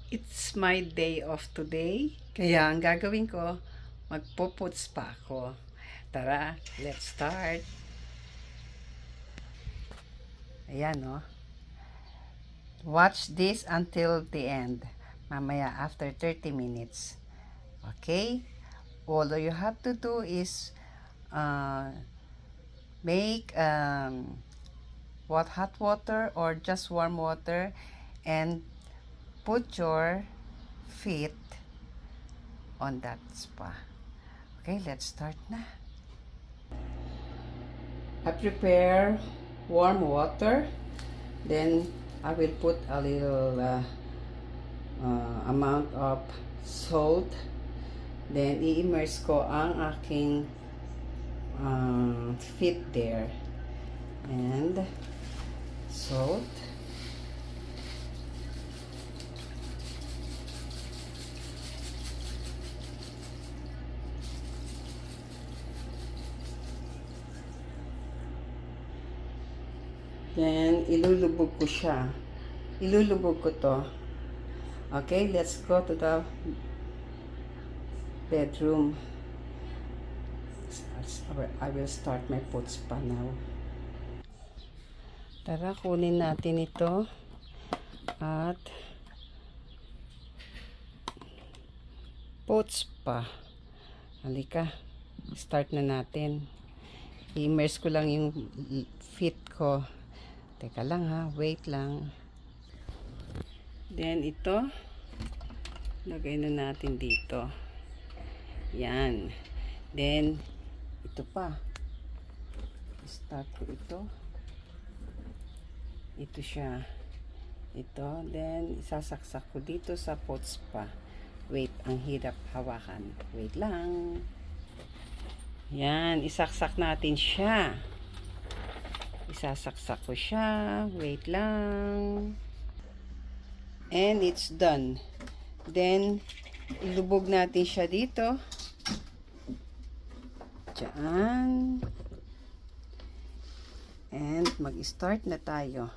It's my day off today. Kaya ang gagawin ko, magpo-puts pa ako. Tara, let's start. Ayan, no? Watch this until the end. Mamaya, after 30 minutes. Okay? All you have to do is make hot water or just warm water and put your feet on that spa. Okay, let's start na. I prepare warm water, then I will put a little amount of salt, then i-immerse ko ang aking feet there, and salt. Then, ilulubog ko siya. Ilulubog ko to. Okay, let's go to the bedroom. I will start my foot spa now. Tara, kunin natin ito. At foot spa. Halika. Start na natin. I-immerse ko lang yung feet ko. Teka lang ha, wait lang. Then ito, lagay na natin dito. Yan. Then, ito pa. Start ko ito. Ito siya. Ito. Then, isasaksak ko dito sa foot spa. Wait, ang hirap hawakan. Wait lang. Yan, isaksak natin siya. Isasaksak ko siya. Wait lang. And it's done. Then, ilubog natin siya dito. Diyan. And mag-start na tayo.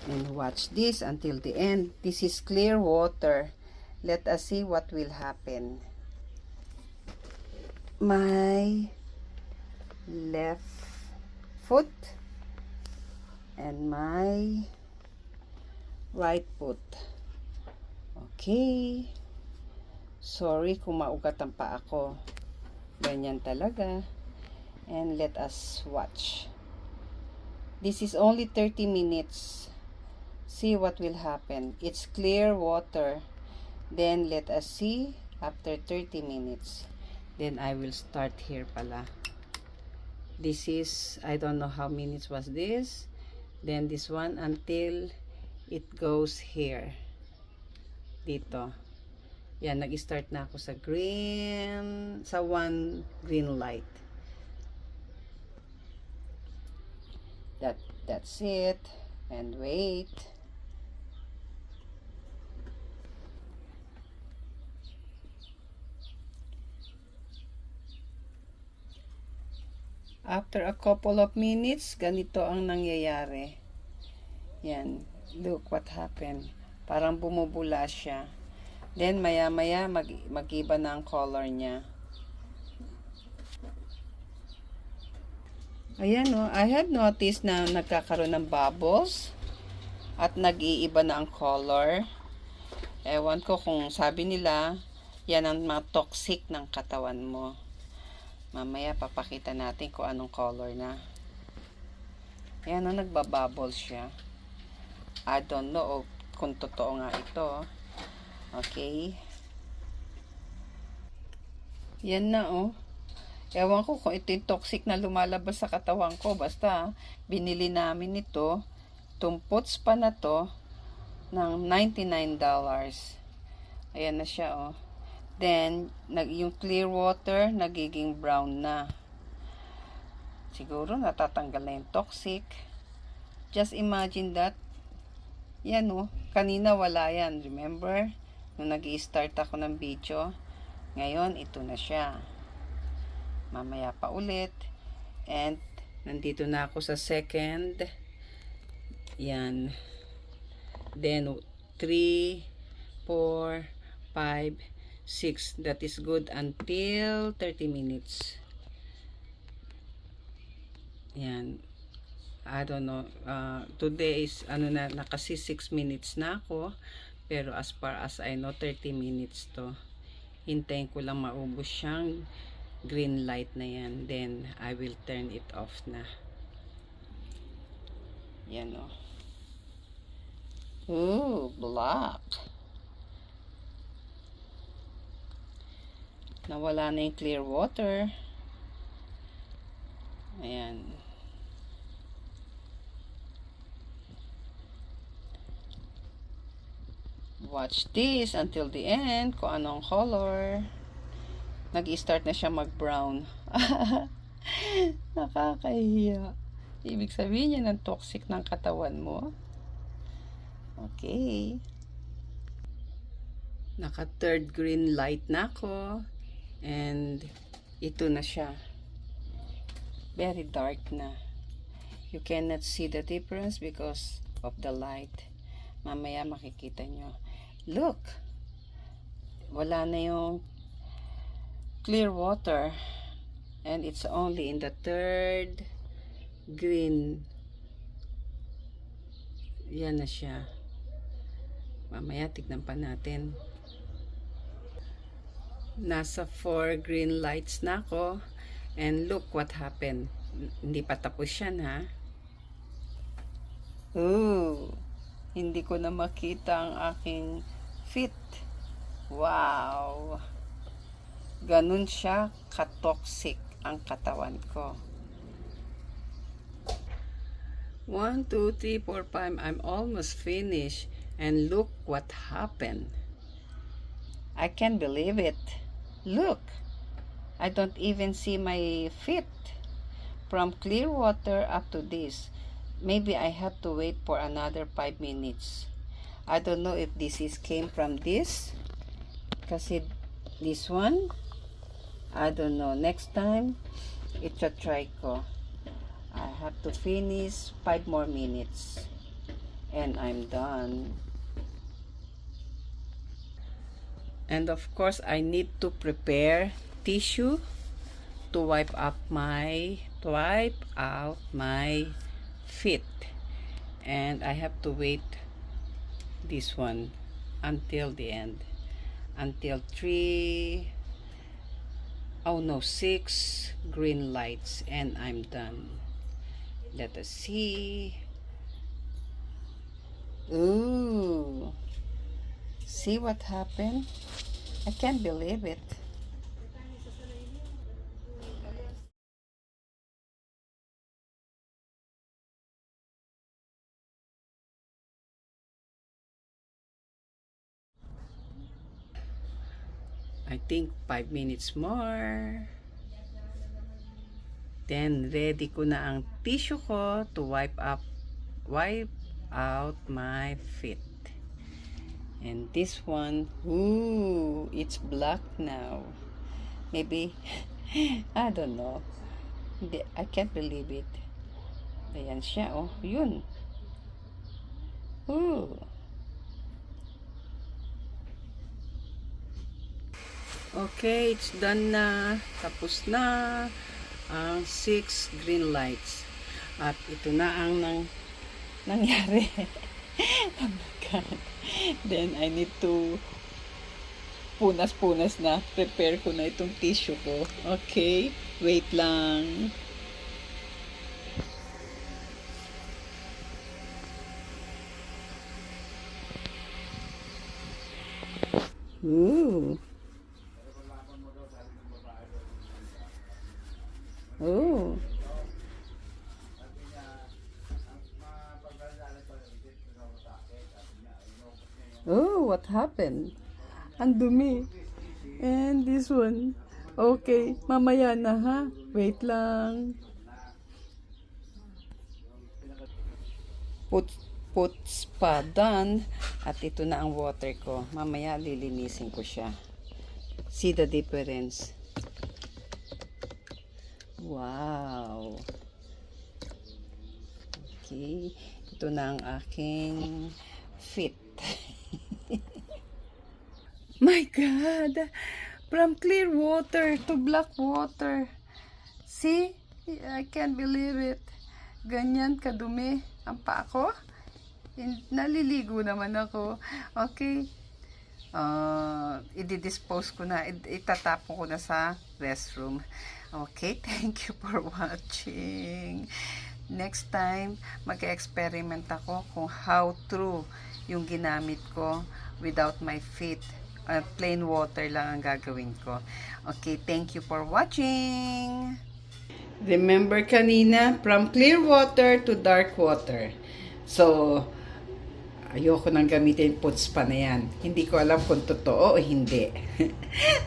And watch this until the end. This is clear water. Let us see what will happen. My left foot and my right foot. Okay. Sorry kung maugat ang paa ko. Ganyan talaga. And let us watch. This is only 30 minutes. See what will happen. It's clear water. Then let us see after 30 minutes. Then I will start here pala. This is, I don't know how minutes was this. Then this one until it goes here. Dito. Yan, nag-start na ako sa green, sa one green light. That's it. And wait. After a couple of minutes, ganito ang nangyayari. Yan. Look what happened. Parang bumubula siya. Then, maya-maya, mag-iba na ang color niya. Ayan, oh. I have noticed na nagkakaroon ng bubbles. At nag-iiba na ang color. Ewan ko kung sabi nila, yan ang mga toxic ng katawan mo. Mamaya papakita natin kung anong color na. Ayan na, nagbabubble siya. I don't know kung totoo nga ito. Okay. Yan na, oh. Ewan ko kung ito yung toxic na lumalabas sa katawan ko. Basta, binili namin ito. Itong foot spa na to ng $99. Ayan na siya, oh. Then, yung clear water, nagiging brown na. Siguro, natatanggal na yung toxic. Just imagine that. Yan, oh. Kanina wala yan. Remember? Nung nag-i-start ako ng video. Ngayon, ito na siya. Mamaya pa ulit. And, nandito na ako sa second. Yan. Then, 3 4, 5, 6. That is good until 30 minutes. Yan. I don't know. Today is, nakasi 6 minutes na ako. Pero as far as I know, 30 minutes to. Hintayin ko lang maubos siyang green light na yan. Then, I will turn it off na. Yan o. Ooh, black. Nawala na yung clear water. Ayan. Watch this until the end kung anong color. Nag-start na siya mag-brown. Nakakahiya. Ibig sabihin niya ng toxic ng katawan mo. Okay. Naka third green light na ako. And ito na siya. Very dark na. You cannot see the difference because of the light. Mamaya makikita nyo. Look! Wala na yung clear water. And it's only in the third green. Yan na siya. Mamaya tignan pa natin. Nasa 4 green lights na ako. And look what happened. Hindi pa tapos yan, ha? Ooh! Hindi ko na makita ang aking feet. Wow! Ganun siya ka-toxic ang katawan ko. 1, 2, 3, 4, 5. I'm almost finished. And look what happened. I can't believe it. Look! I don't even see my feet. From clear water up to this. Maybe I have to wait for another 5 minutes. I don't know if this came from this. Kasi this one, I don't know. Next time, try ko. I have to finish 5 more minutes. And I'm done. And of course, I need to prepare tissue to wipe out my feet. And I have to wait this one until the end. Until 6 green lights, and I'm done. Let us see. Ooh, see what happened? I can't believe it. I think 5 minutes more. Then, ready ko na ang tissue ko to wipe out my feet. And this one, ooh, it's black now. Maybe, I don't know. I can't believe it. Ayan siya, oh, yun. Ooh. Okay, it's done na. Tapos na ang 6 green lights. At ito na ang nangyari. Oh my God. Then, I need to punas-punas na. Prepare ko na itong tissue ko. Okay, wait lang. Ooh. Oh. Oh, what happened? Ang dumi. And this one. Okay, mamaya na ha. Wait lang. Puts pa done. At ito na ang water ko. Mamaya lilinisin ko siya. See the difference. Wow. Okay. Ito na ang aking feet. my God! From clear water to black water. See? I can't believe it. Ganyan kadumi ang paa ko. Naliligo naman ako. Okay. I-dispose ko na. Itatapon ko na sa restroom. Okay, thank you for watching. Next time, mag-experiment ako kung how true yung ginamit ko without my feet. Plain water lang ang gagawin ko. Okay, thank you for watching. Remember kanina, from clear water to dark water. So, ayoko nang gamitin puts pa na yan. Hindi ko alam kung totoo o hindi.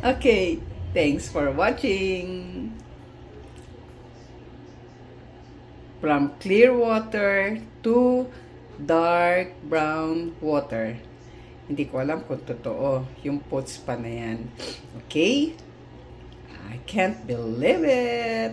Okay, thanks for watching. From clear water to dark brown water. Hindi ko alam kung totoo yung puts pa na yan. Okay? I can't believe it.